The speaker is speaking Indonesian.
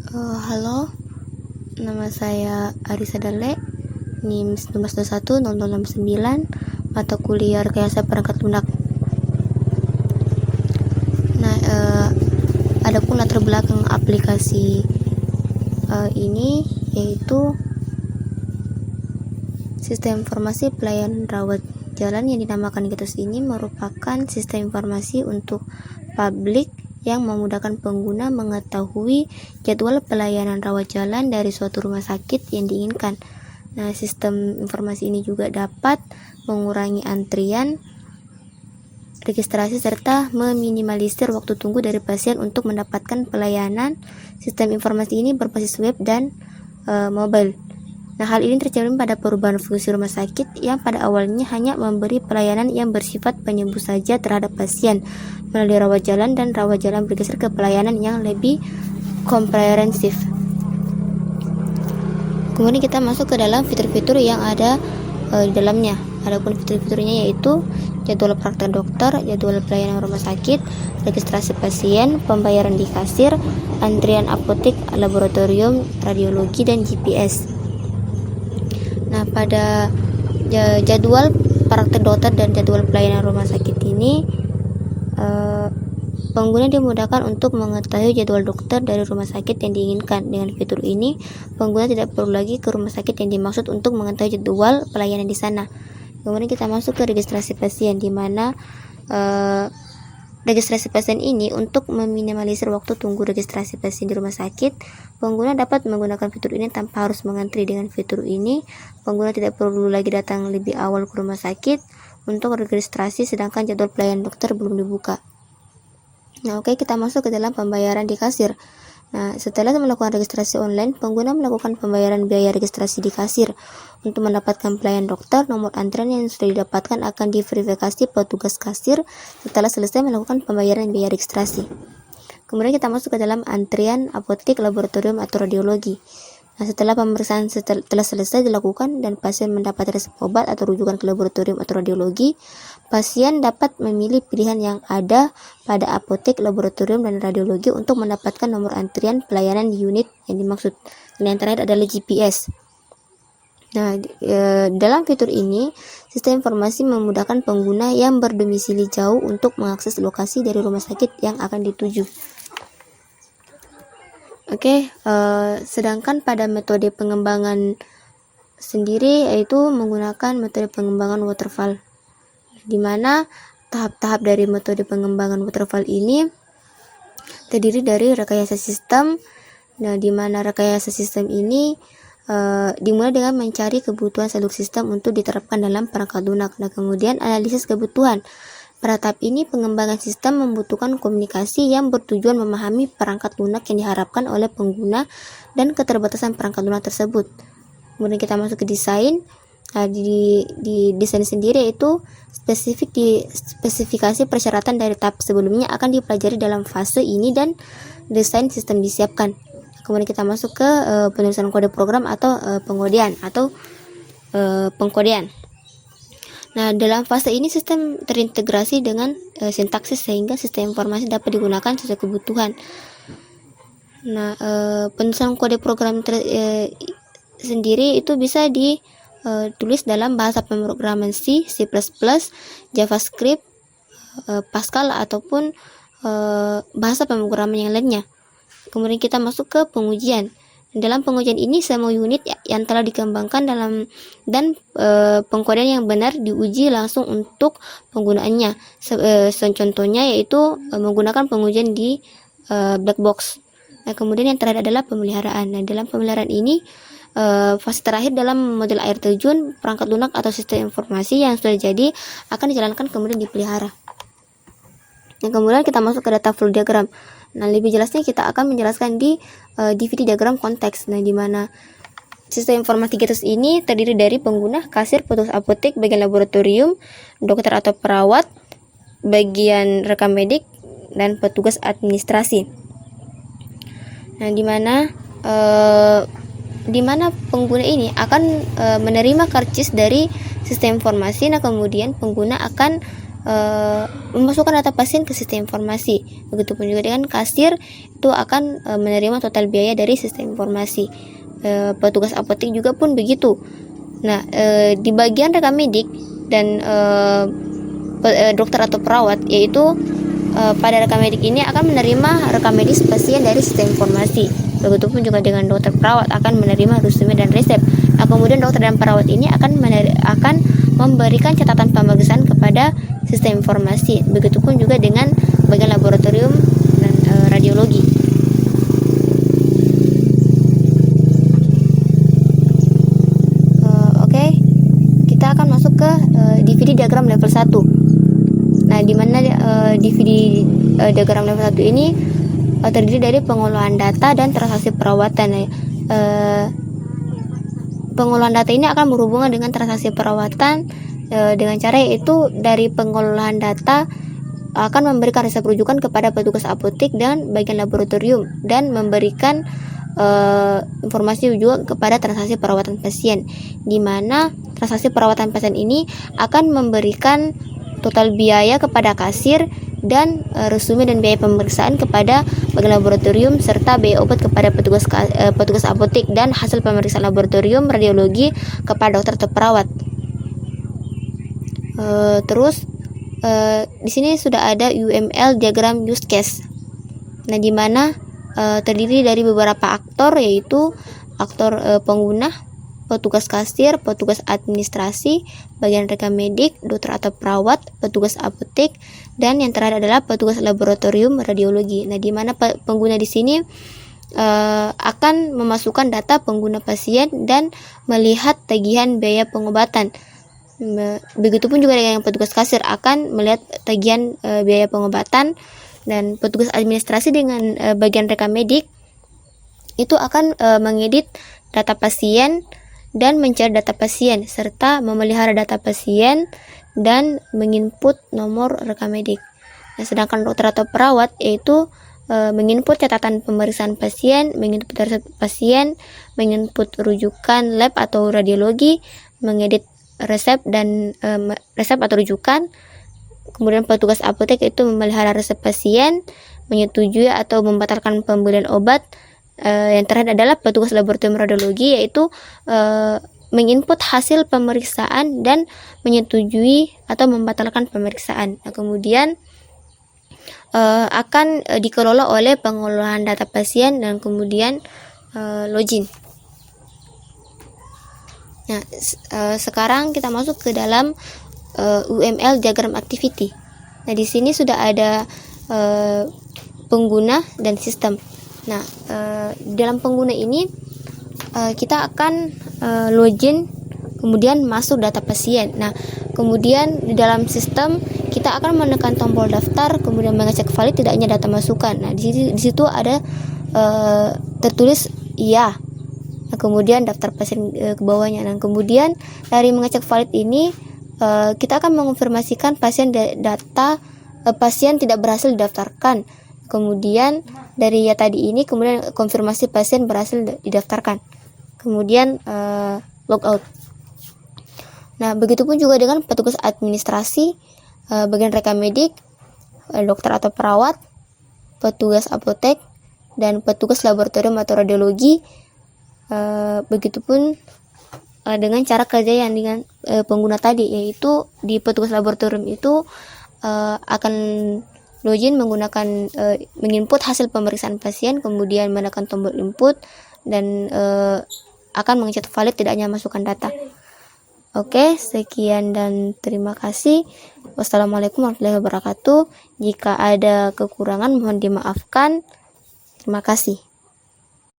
Halo, nama saya Arisa Dale, NIM 19210069, mata kuliah Rekayasa Perangkat Lunak. Nah, adapun latar belakang aplikasi ini yaitu sistem informasi pelayanan rawat jalan yang dinamakan GITOS ini merupakan sistem informasi untuk publik yang memudahkan pengguna mengetahui jadwal pelayanan rawat jalan dari suatu rumah sakit yang diinginkan. Nah, sistem informasi ini juga dapat mengurangi antrian, registrasi, serta meminimalisir waktu tunggu dari pasien untuk mendapatkan pelayanan. Sistem informasi ini berbasis web dan mobile. Nah, hal ini tercermin pada perubahan fungsi rumah sakit yang pada awalnya hanya memberi pelayanan yang bersifat penyembuh saja terhadap pasien melalui rawat jalan, dan rawat jalan bergeser ke pelayanan yang lebih komprehensif. Kemudian kita masuk ke dalam fitur-fitur yang ada di dalamnya. Adapun fitur-fiturnya yaitu jadwal praktek dokter, jadwal pelayanan rumah sakit, registrasi pasien, pembayaran di kasir, antrian apotek, laboratorium, radiologi, dan GPS. Nah, pada jadwal praktek dokter dan jadwal pelayanan rumah sakit ini, pengguna dimudahkan untuk mengetahui jadwal dokter dari rumah sakit yang diinginkan. Dengan fitur ini, pengguna tidak perlu lagi ke rumah sakit yang dimaksud untuk mengetahui jadwal pelayanan di sana. Kemudian kita masuk ke registrasi pasien, di mana registrasi pasien ini untuk meminimalisir waktu tunggu registrasi pasien di rumah sakit. Pengguna dapat menggunakan fitur ini tanpa harus mengantri. Dengan fitur ini, pengguna tidak perlu lagi datang lebih awal ke rumah sakit untuk registrasi, sedangkan jadwal pelayanan dokter belum dibuka. Nah, oke, kita masuk ke dalam pembayaran di kasir. Nah, setelah melakukan registrasi online, pengguna melakukan pembayaran biaya registrasi di kasir. Untuk mendapatkan pelayanan dokter, nomor antrian yang sudah didapatkan akan diverifikasi petugas kasir setelah selesai melakukan pembayaran biaya registrasi. Kemudian kita masuk ke dalam antrian apotek, laboratorium, atau radiologi. Nah, setelah pemeriksaan telah selesai dilakukan dan pasien mendapat resep obat atau rujukan ke laboratorium atau radiologi, pasien dapat memilih pilihan yang ada pada apotek, laboratorium, dan radiologi untuk mendapatkan nomor antrian pelayanan di unit yang dimaksud. Dan yang terakhir adalah GPS. Nah, dalam fitur ini, sistem informasi memudahkan pengguna yang berdomisili jauh untuk mengakses lokasi dari rumah sakit yang akan dituju. Oke, sedangkan pada metode pengembangan sendiri yaitu menggunakan metode pengembangan waterfall, di mana tahap-tahap dari metode pengembangan waterfall ini terdiri dari rekayasa sistem. Nah, di mana rekayasa sistem ini dimulai dengan mencari kebutuhan seluruh sistem untuk diterapkan dalam perangkat lunak. Nah, kemudian analisis kebutuhan. Pada tahap ini, pengembangan sistem membutuhkan komunikasi yang bertujuan memahami perangkat lunak yang diharapkan oleh pengguna dan keterbatasan perangkat lunak tersebut. Kemudian kita masuk ke desain. Nah, di desain sendiri itu spesifikasi persyaratan dari tahap sebelumnya akan dipelajari dalam fase ini dan desain sistem disiapkan. Kemudian kita masuk ke penulisan kode program atau pengkodean. Nah, dalam fase ini sistem terintegrasi dengan sintaksis sehingga sistem informasi dapat digunakan sesuai kebutuhan. Nah, penulisan kode program sendiri itu bisa ditulis dalam bahasa pemrograman C++, JavaScript, Pascal, ataupun bahasa pemrograman yang lainnya. Kemudian kita masuk ke pengujian. Dalam pengujian ini, semua unit yang telah dikembangkan dan pengkodean yang benar diuji langsung untuk penggunaannya. Contohnya yaitu menggunakan pengujian di black box. Nah, kemudian yang terakhir adalah pemeliharaan. Nah, dalam pemeliharaan ini, fase terakhir dalam model air terjun, perangkat lunak atau sistem informasi yang sudah jadi akan dijalankan kemudian dipelihara. Yang kemudian kita masuk ke data flow diagram. Nah, lebih jelasnya kita akan menjelaskan di DVD diagram konteks. Nah, di mana sistem informasi GITOS ini terdiri dari pengguna, kasir, petugas apotek, bagian laboratorium, dokter atau perawat, bagian rekam medik, dan petugas administrasi. Nah, di mana pengguna ini akan menerima karcis dari sistem informasi. Nah, kemudian pengguna akan memasukkan data pasien ke sistem informasi. Begitupun juga dengan kasir, itu akan menerima total biaya dari sistem informasi. Petugas apotek juga pun begitu. Nah, di bagian rekam medik dan dokter atau perawat, yaitu pada rekam medik ini akan menerima rekam medis pasien dari sistem informasi. Begitupun juga dengan dokter perawat akan menerima resume dan resep. Nah, kemudian dokter dan perawat ini akan memberikan catatan pemeriksaan kepada sistem informasi. Begitupun juga dengan bagian laboratorium dan radiologi. Oke, kita akan masuk ke DVD diagram level 1. Nah, di mana DVD diagram level 1 ini terdiri dari pengolahan data dan transaksi perawatan. Pengolahan data ini akan berhubungan dengan transaksi perawatan dengan cara yaitu dari pengolahan data akan memberikan resep rujukan kepada petugas apotek dan bagian laboratorium dan memberikan informasi juga kepada transaksi perawatan pasien, di mana transaksi perawatan pasien ini akan memberikan total biaya kepada kasir dan resume dan biaya pemeriksaan kepada bagian laboratorium serta biaya obat kepada petugas apotek dan hasil pemeriksaan laboratorium radiologi kepada dokter atau perawat. Terus di sini sudah ada UML diagram use case. Nah, di mana terdiri dari beberapa aktor, yaitu aktor pengguna, petugas kasir, petugas administrasi, bagian rekam medik, dokter atau perawat, petugas apotek, dan yang terakhir adalah petugas laboratorium radiologi. Nah, di mana pengguna di sini akan memasukkan data pengguna pasien dan melihat tagihan biaya pengobatan. Begitupun juga dengan petugas kasir akan melihat tagihan biaya pengobatan, dan petugas administrasi dengan bagian rekam medik itu akan mengedit data pasien dan mencari data pasien serta memelihara data pasien dan menginput nomor rekam medik. Nah, sedangkan dokter atau perawat yaitu menginput catatan pemeriksaan pasien, menginput resep pasien, menginput rujukan lab atau radiologi, mengedit resep dan resep atau rujukan. Kemudian petugas apotek itu memelihara resep pasien, menyetujui atau membatalkan pembelian obat. Yang terakhir adalah petugas laboratorium radiologi, yaitu menginput hasil pemeriksaan dan menyetujui atau membatalkan pemeriksaan. Nah, kemudian akan dikelola oleh pengolahan data pasien dan kemudian login. Nah, sekarang kita masuk ke dalam UML diagram activity. Nah, di sini sudah ada pengguna dan sistem. Nah, dalam pengguna ini kita akan login, kemudian masuk data pasien. Nah, kemudian di dalam sistem kita akan menekan tombol daftar, kemudian mengecek valid tidaknya data masukan. Nah, di situ ada tertulis iya. Nah, kemudian daftar pasien ke bawahnya. Nah, kemudian dari mengecek valid ini kita akan mengonfirmasikan pasien pasien tidak berhasil didaftarkan. Kemudian dari ya tadi ini kemudian konfirmasi pasien berhasil didaftarkan. Kemudian logout. Nah, begitupun juga dengan petugas administrasi, bagian rekam medik, dokter atau perawat, petugas apotek, dan petugas laboratorium atau radiologi. Begitupun dengan cara kerja yang dengan pengguna tadi, yaitu di petugas laboratorium itu akan login menggunakan menginput hasil pemeriksaan pasien, kemudian menekan tombol input dan akan mengecek valid tidaknya masukan data. Oke, sekian dan terima kasih. Wassalamualaikum warahmatullahi wabarakatuh. Jika ada kekurangan mohon dimaafkan. Terima kasih.